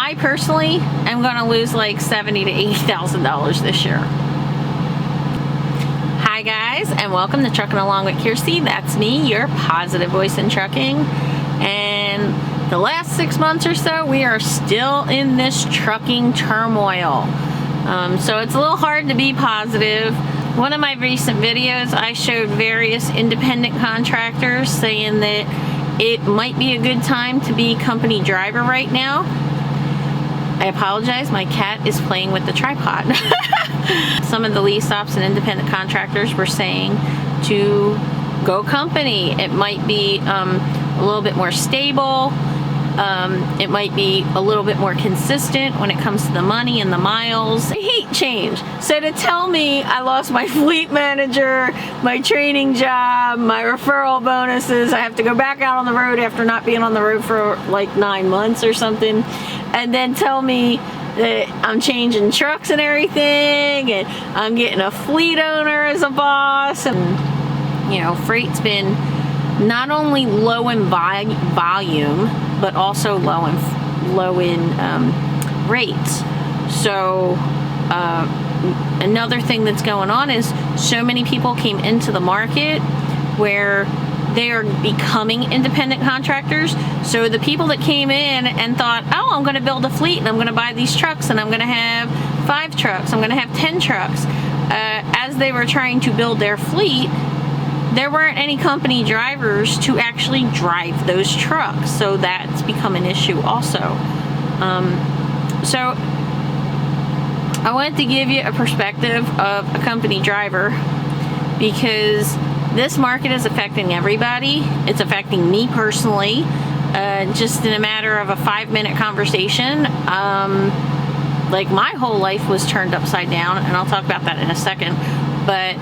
I personally am going to lose like $70,000 to $80,000 this year. Hi guys, and welcome to Trucking Along with Kearsey. That's me, your positive voice in trucking. And the last 6 months or so, we are still in this trucking turmoil. So it's a little hard to be positive. One of my recent videos, I showed various independent contractors saying that it might be a good time to be company driver right now. I apologize, my cat is playing with the tripod. Some of the lease ops and independent contractors were saying to go company. It might be a little bit more stable. It might be a little bit more consistent when it comes to the money and the miles. I hate change. So to tell me I lost my fleet manager, my training job, my referral bonuses, I have to go back out on the road after not being on the road for like 9 months or something, and then tell me that I'm changing trucks and everything, and I'm getting a fleet owner as a boss, and you know, freight's been not only low in volume, but also low in rates. So another thing that's going on is so many people came into the market where they are becoming independent contractors. So the people that came in and thought, oh, I'm going to build a fleet and I'm going to buy these trucks and I'm going to have 5 trucks, I'm going to have 10 trucks. As they were trying to build their fleet, there weren't any company drivers to actually drive those trucks. So that's become an issue also. So I wanted to give you a perspective of a company driver, because this market is affecting everybody. It's affecting me personally. Just in a matter of a 5-minute conversation, like my whole life was turned upside down, and I'll talk about that in a second. But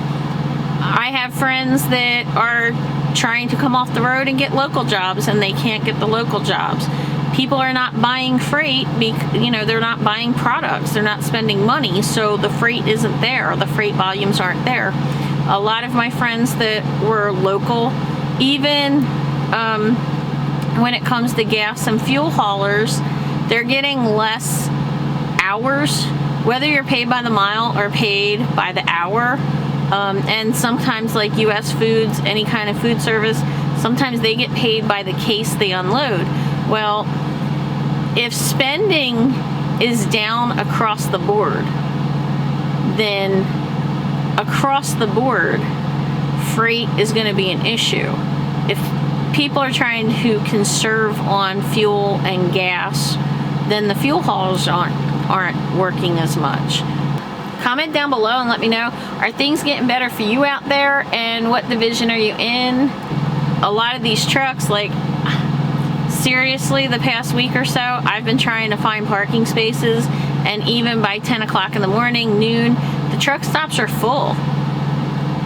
I have friends that are trying to come off the road and get local jobs, and they can't get the local jobs. People are not buying freight, they're not buying products, they're not spending money, so the freight isn't there, the freight volumes aren't there. A lot of my friends that were local, even when it comes to gas and fuel haulers, they're getting less hours, whether you're paid by the mile or paid by the hour. And sometimes, like U.S. Foods, any kind of food service, sometimes they get paid by the case they unload. Well, if spending is down across the board, then across the board, freight is going to be an issue. If people are trying to conserve on fuel and gas, then the fuel hauls aren't working as much. Comment down below and let me know, are things getting better for you out there, and what division are you in? A lot of these trucks, like seriously, the past week or so, I've been trying to find parking spaces, and even by 10 o'clock in the morning, noon, the truck stops are full.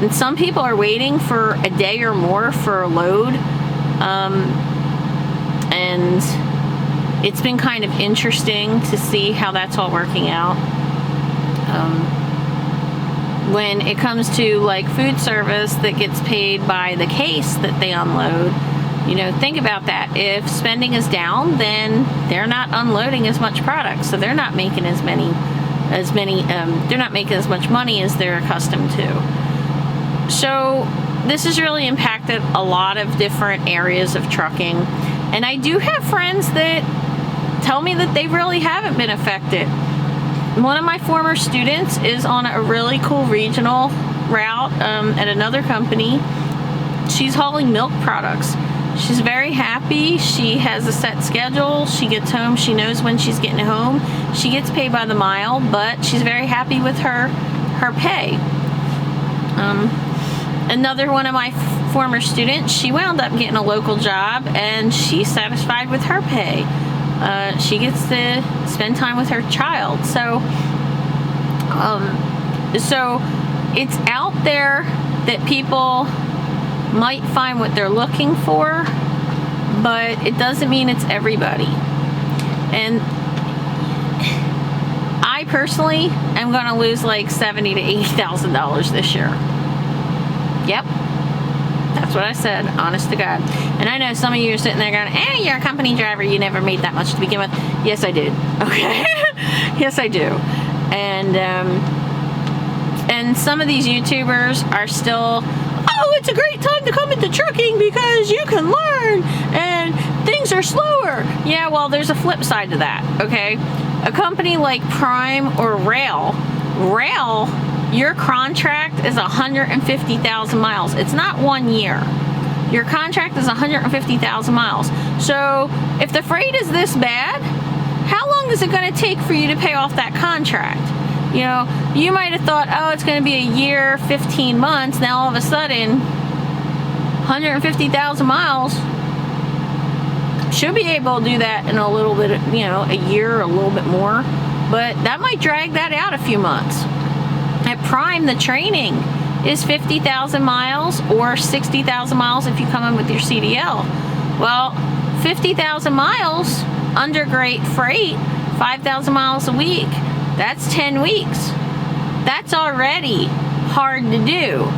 And some people are waiting for a day or more for a load. And it's been kind of interesting to see how that's all working out. When it comes to like food service that gets paid by the case that they unload, think about that. If spending is down, then they're not unloading as much product, so they're not making they're not making as much money as they're accustomed to. So this has really impacted a lot of different areas of trucking, and I do have friends that tell me that they really haven't been affected. One of my former students is on a really cool regional route at another company. She's hauling milk products. She's very happy. She has a set schedule. She gets home. She knows when she's getting home. She gets paid by the mile, but she's very happy with her pay. Another one of my former students, she wound up getting a local job, and she's satisfied with her pay. She gets to spend time with her child. So it's out there that people might find what they're looking for, but it doesn't mean it's everybody. And I personally am going to lose like $70,000 to $80,000 this year. Yep. That's what I said, honest to God. And I know some of you are sitting there going, you're a company driver, you never made that much to begin with. Yes, I did. Okay. Yes, I do. And some of these YouTubers are still, it's a great time to come into trucking because you can learn and things are slower. Yeah, well, there's a flip side to that, okay? A company like Prime or Rail, your contract is 150,000 miles. It's not 1 year. Your contract is 150,000 miles. So if the freight is this bad, how long is it going to take for you to pay off that contract? You know, you might have thought, it's going to be a year, 15 months. Now all of a sudden, 150,000 miles, should be able to do that in a little bit, a year, a little bit more. But that might drag that out a few months. At Prime, the training is 50,000 miles or 60,000 miles if you come in with your CDL. Well, 50,000 miles under great freight, 5,000 miles a week, that's 10 weeks. That's already hard to do.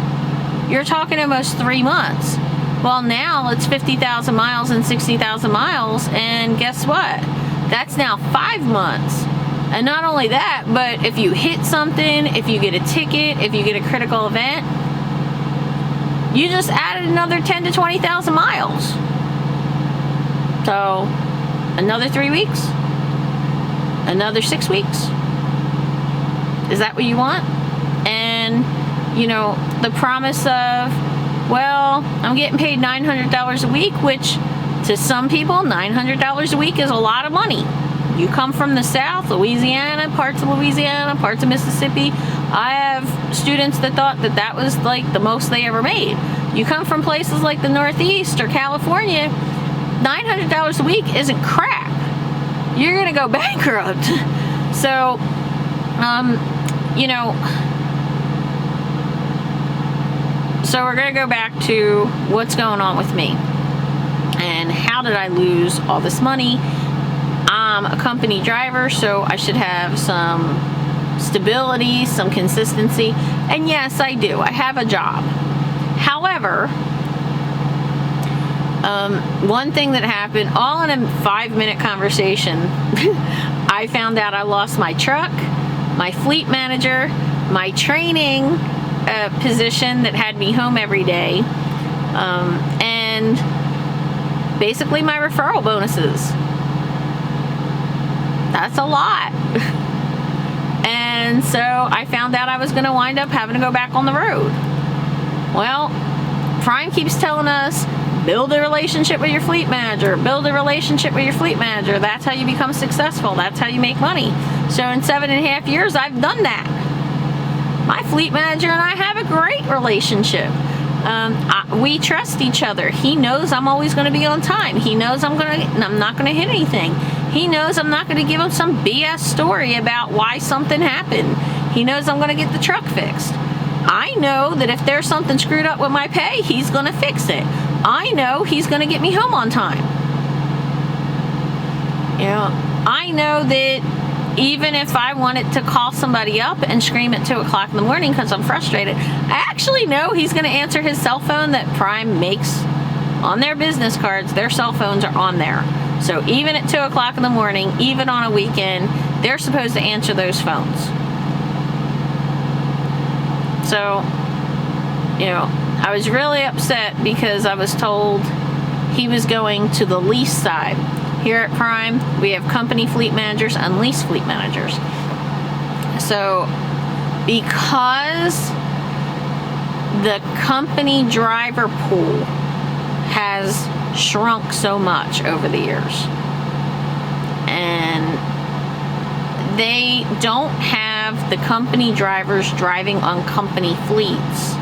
You're talking almost 3 months. Well, now it's 50,000 miles and 60,000 miles, and guess what? That's now 5 months. And not only that, but if you hit something, if you get a ticket, if you get a critical event, you just added another 10 to 20,000 miles. So, another 3 weeks? Another 6 weeks? Is that what you want? And, the promise of, I'm getting paid $900 a week, which to some people, $900 a week is a lot of money. You come from the South, Louisiana, parts of Mississippi. I have students that thought that was like the most they ever made. You come from places like the Northeast or California, $900 a week isn't crap. You're going to go bankrupt. So, so we're going to go back to what's going on with me and how did I lose all this money. I'm a company driver, so I should have some stability, some consistency, and yes, I do. I have a job. However, one thing that happened, all in a 5-minute conversation, I found out I lost my truck, my fleet manager, my training position that had me home every day, and basically my referral bonuses. That's a lot. And so I found out I was going to wind up having to go back on the road. Well, Prime keeps telling us, build a relationship with your fleet manager. Build a relationship with your fleet manager. That's how you become successful. That's how you make money. So in 7.5 years, I've done that. My fleet manager and I have a great relationship. We trust each other. He knows I'm always going to be on time. He knows I'm not going to hit anything. He knows I'm not going to give him some BS story about why something happened. He knows I'm going to get the truck fixed. I know that if there's something screwed up with my pay, he's going to fix it. I know he's going to get me home on time. I know that even if I wanted to call somebody up and scream at 2 o'clock in the morning because I'm frustrated, I actually know he's going to answer his cell phone that Prime makes on their business cards. Their cell phones are on there. So even at 2 o'clock in the morning, even on a weekend, they're supposed to answer those phones. So, I was really upset because I was told he was going to the lease side. Here at Prime, we have company fleet managers and lease fleet managers. So, because the company driver pool has shrunk so much over the years, and they don't have the company drivers driving on company fleets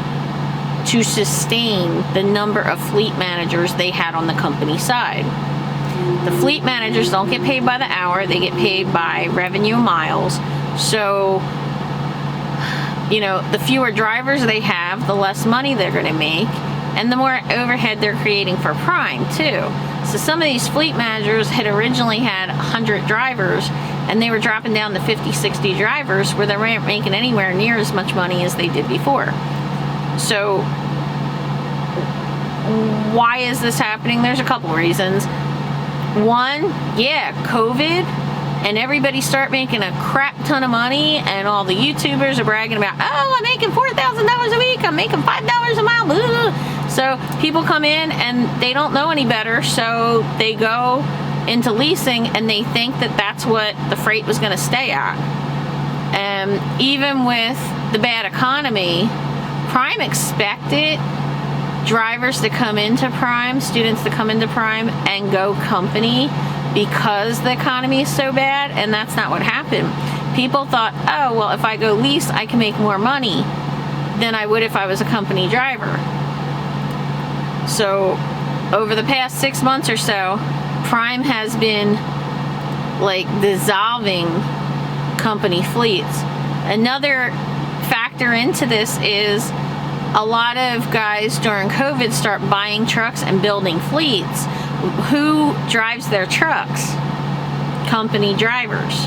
to sustain the number of fleet managers they had on the company side. The fleet managers don't get paid by the hour, they get paid by revenue miles. So, the fewer drivers they have, the less money they're going to make, and the more overhead they're creating for Prime, too. So some of these fleet managers had originally had 100 drivers, and they were dropping down to 50, 60 drivers where they weren't making anywhere near as much money as they did before. So why is this happening? There's a couple reasons. One, yeah, COVID, and everybody start making a crap ton of money, and all the YouTubers are bragging about, oh, I'm making $4,000 a week, I'm making $5 a mile, blah, blah, blah. So people come in and they don't know any better, so they go into leasing and they think that that's what the freight was going to stay at. And even with the bad economy, Prime expected drivers to come into Prime, students to come into Prime and go company because the economy is so bad, and that's not what happened. People thought, oh, well, if I go lease, I can make more money than I would if I was a company driver. So over the past 6 months or so, Prime has been like dissolving company fleets. Another factor into this is a lot of guys during COVID start buying trucks and building fleets. Who drives their trucks? Company drivers.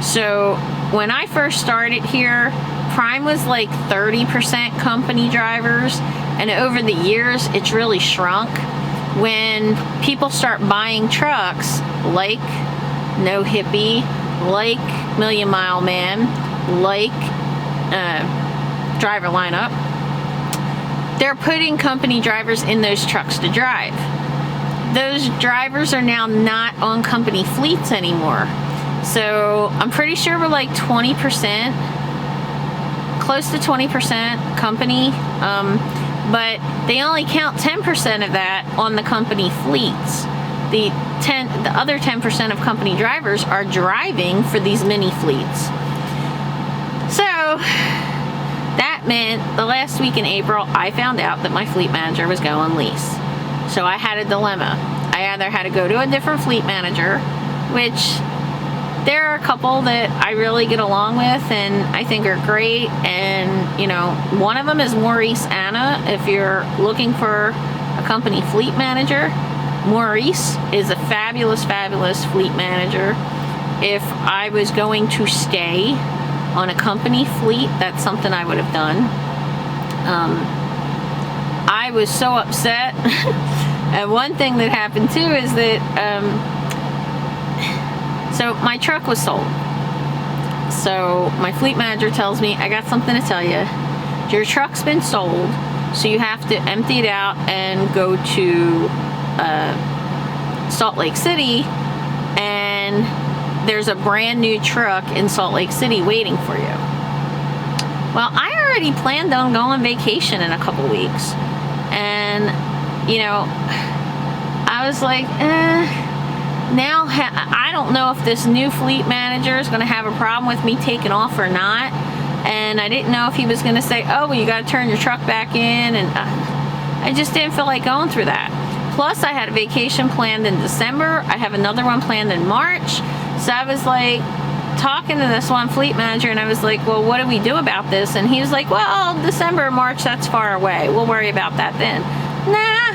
So when I first started here, Prime was like 30% company drivers, and over the years it's really shrunk. When people start buying trucks like No Hippie, like Million Mile Man, like Driver Lineup, they're putting company drivers in those trucks to drive. Those drivers are now not on company fleets anymore. So I'm pretty sure we're like 20%, close to 20% company, but they only count 10% of that on the company fleets. The other 10% of company drivers are driving for these mini fleets. So that meant the last week in April, I found out that my fleet manager was going lease. So I had a dilemma. I either had to go to a different fleet manager, which there are a couple that I really get along with and I think are great. And, you know, one of them is Maurice Anna. If you're looking for a company fleet manager, Maurice is a fabulous, fabulous fleet manager. If I was going to stay on a company fleet, that's something I would have done. I was so upset. And one thing that happened too is that, so my truck was sold. So my fleet manager tells me, I got something to tell you. Your truck's been sold, so you have to empty it out and go to Salt Lake City, and there's a brand new truck in Salt Lake City waiting for you. Well, I already planned on going on vacation in a couple weeks, and you know, I was like, now I don't know if this new fleet manager is going to have a problem with me taking off or not. And I didn't know if he was going to say, oh, well, you got to turn your truck back in. And I just didn't feel like going through that. Plus, I had a vacation planned in December. I have another one planned in March. So I was like talking to this one fleet manager, and I was like, well, what do we do about this? And he was like, well, December, March, that's far away. We'll worry about that then. Nah,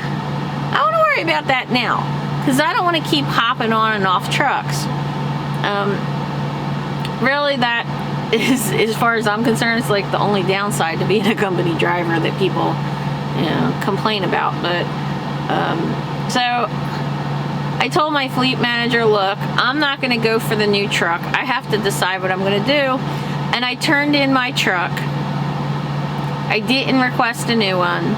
I want to worry about that now, because I don't want to keep hopping on and off trucks. Really, that is, as far as I'm concerned, it's like the only downside to being a company driver that people, you know, complain about. But so I told my fleet manager, look, I'm not going to go for the new truck. I have to decide what I'm going to do. And I turned in my truck. I didn't request a new one.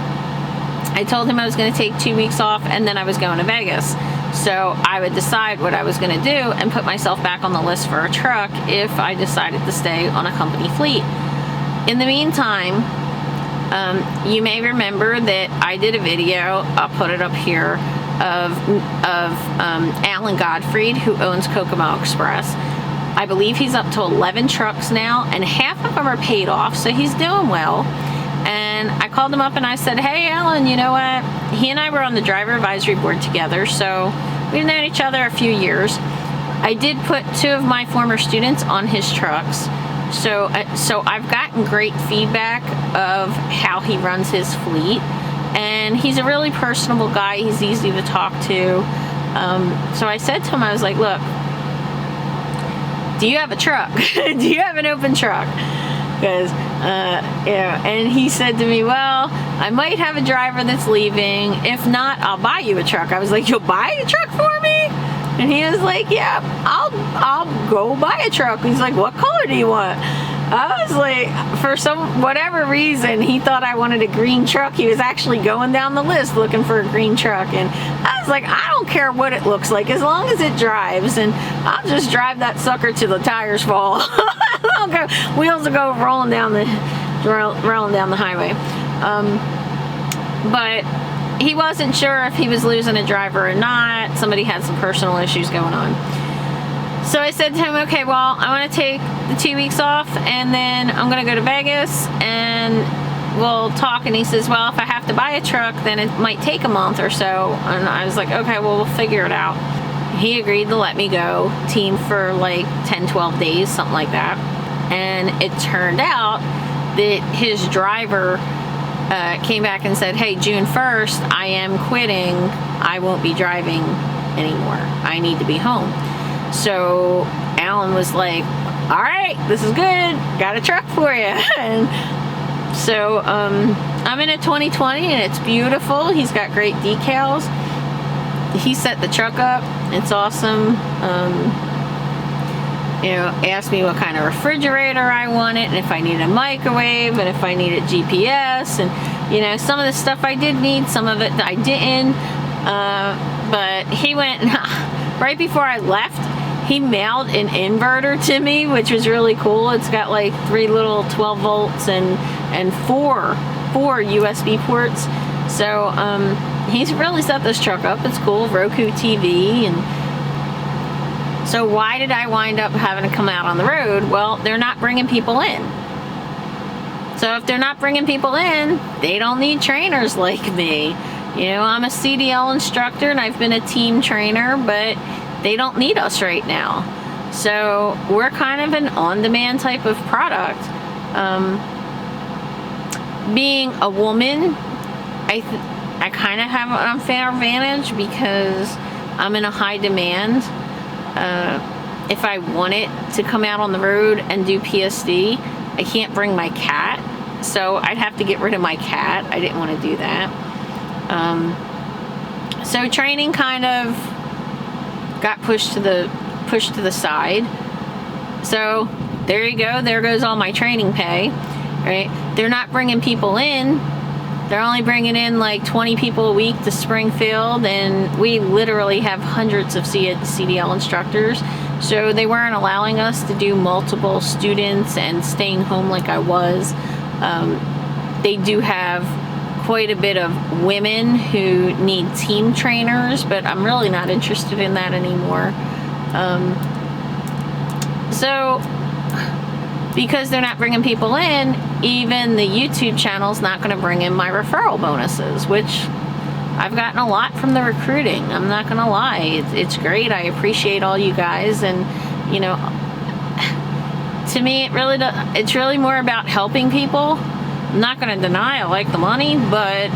I told him I was going to take 2 weeks off, and then I was going to Vegas. So I would decide what I was going to do and put myself back on the list for a truck if I decided to stay on a company fleet. In the meantime, you may remember that I did a video, I'll put it up here, of Alan Godfried, who owns Kokomo Express. I believe he's up to 11 trucks now, and half of them are paid off, so he's doing well. And I called him up and I said, hey, Alan, you know what? He and I were on the driver advisory board together, so we've known each other a few years. I did put 2 of my former students on his trucks. So I've gotten great feedback of how he runs his fleet. And he's a really personable guy. He's easy to talk to. So I said to him, I was like, look, do you have a truck? Do you have an open truck? Because And he said to me, well, I might have a driver that's leaving. If not, I'll buy you a truck. I was like, you'll buy a truck for me? And he was like, yeah, I'll go buy a truck. He's like, what color do you want? I was like, for whatever reason, he thought I wanted a green truck. He was actually going down the list looking for a green truck. And I was like, I don't care what it looks like as long as it drives. And I'll just drive that sucker till the tires fall. Wheels will go rolling down the highway. But he wasn't sure if he was losing a driver or not. Somebody had some personal issues going on. So I said to him, okay, well, I want to take the 2 weeks off, and then I'm going to go to Vegas, and we'll talk. And he says, well, if I have to buy a truck, then it might take a month or so. And I was like, okay, well, we'll figure it out. He agreed to let me go team for like 10, 12 days, something like that. And it turned out that his driver came back and said, hey, June 1st, I am quitting. I won't be driving anymore. I need to be home. So Alan was like, all right, this is good. Got a truck for you. And so I'm in a 2020 and it's beautiful. He's got great decals. He set the truck up. It's awesome. Asked me what kind of refrigerator I wanted, and if I needed a microwave, and if I needed GPS, and some of the stuff I did need, some of it I didn't. But he went right before I left. He mailed an inverter to me, which was really cool. It's got like 3 little 12 volts and four USB ports. So he's really set this truck up. It's cool. Roku TV. And so why did I wind up having to come out on the road? Well, they're not bringing people in. So if they're not bringing people in, they don't need trainers like me. I'm a CDL instructor and I've been a team trainer, but they don't need us right now. So we're kind of an on-demand type of product. Being a woman, I kind of have an unfair advantage because I'm in a high demand. If I wanted to come out on the road and do PSD, I can't bring my cat. So I'd have to get rid of my cat. I didn't want to do that. So training kind of got pushed to the side. So there you go. There goes all my training pay. Right? They're not bringing people in. They're only bringing in like 20 people a week to Springfield, and we literally have hundreds of CDL instructors. So they weren't allowing us to do multiple students and staying home like I was. They do have quite a bit of women who need team trainers, but I'm really not interested in that anymore. So because they're not bringing people in, even the YouTube channel's not going to bring in my referral bonuses, which I've gotten a lot from the recruiting. I'm not going to lie. It's great. I appreciate all you guys. And, to me, it's really more about helping people. I'm not going to deny I like the money, but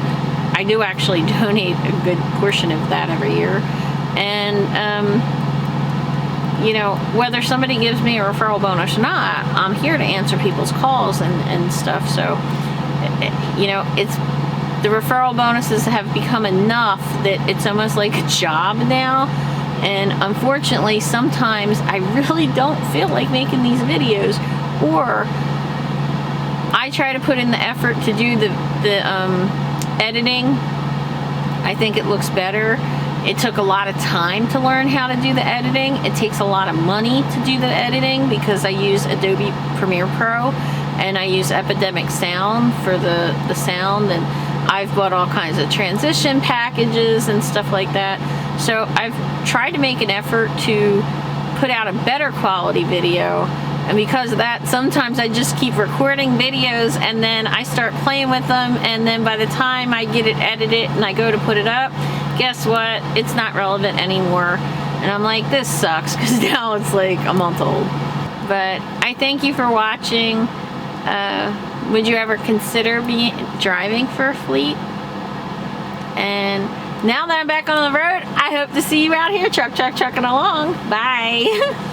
I do actually donate a good portion of that every year. And, whether somebody gives me a referral bonus or not, I'm here to answer people's calls and stuff. So, it's the referral bonuses have become enough that it's almost like a job now. And unfortunately, sometimes I really don't feel like making these videos, or I try to put in the effort to do the editing. I think it looks better. It took a lot of time to learn how to do the editing. It takes a lot of money to do the editing because I use Adobe Premiere Pro and I use Epidemic Sound for the sound, and I've bought all kinds of transition packages and stuff like that. So I've tried to make an effort to put out a better quality video. And because of that, sometimes I just keep recording videos and then I start playing with them, and then by the time I get it edited and I go to put it up, guess what? It's not relevant anymore. And I'm like, this sucks, because now it's like a month old. But I thank you for watching. Would you ever consider driving for a fleet? And now that I'm back on the road, I hope to see you out here trucking along. Bye.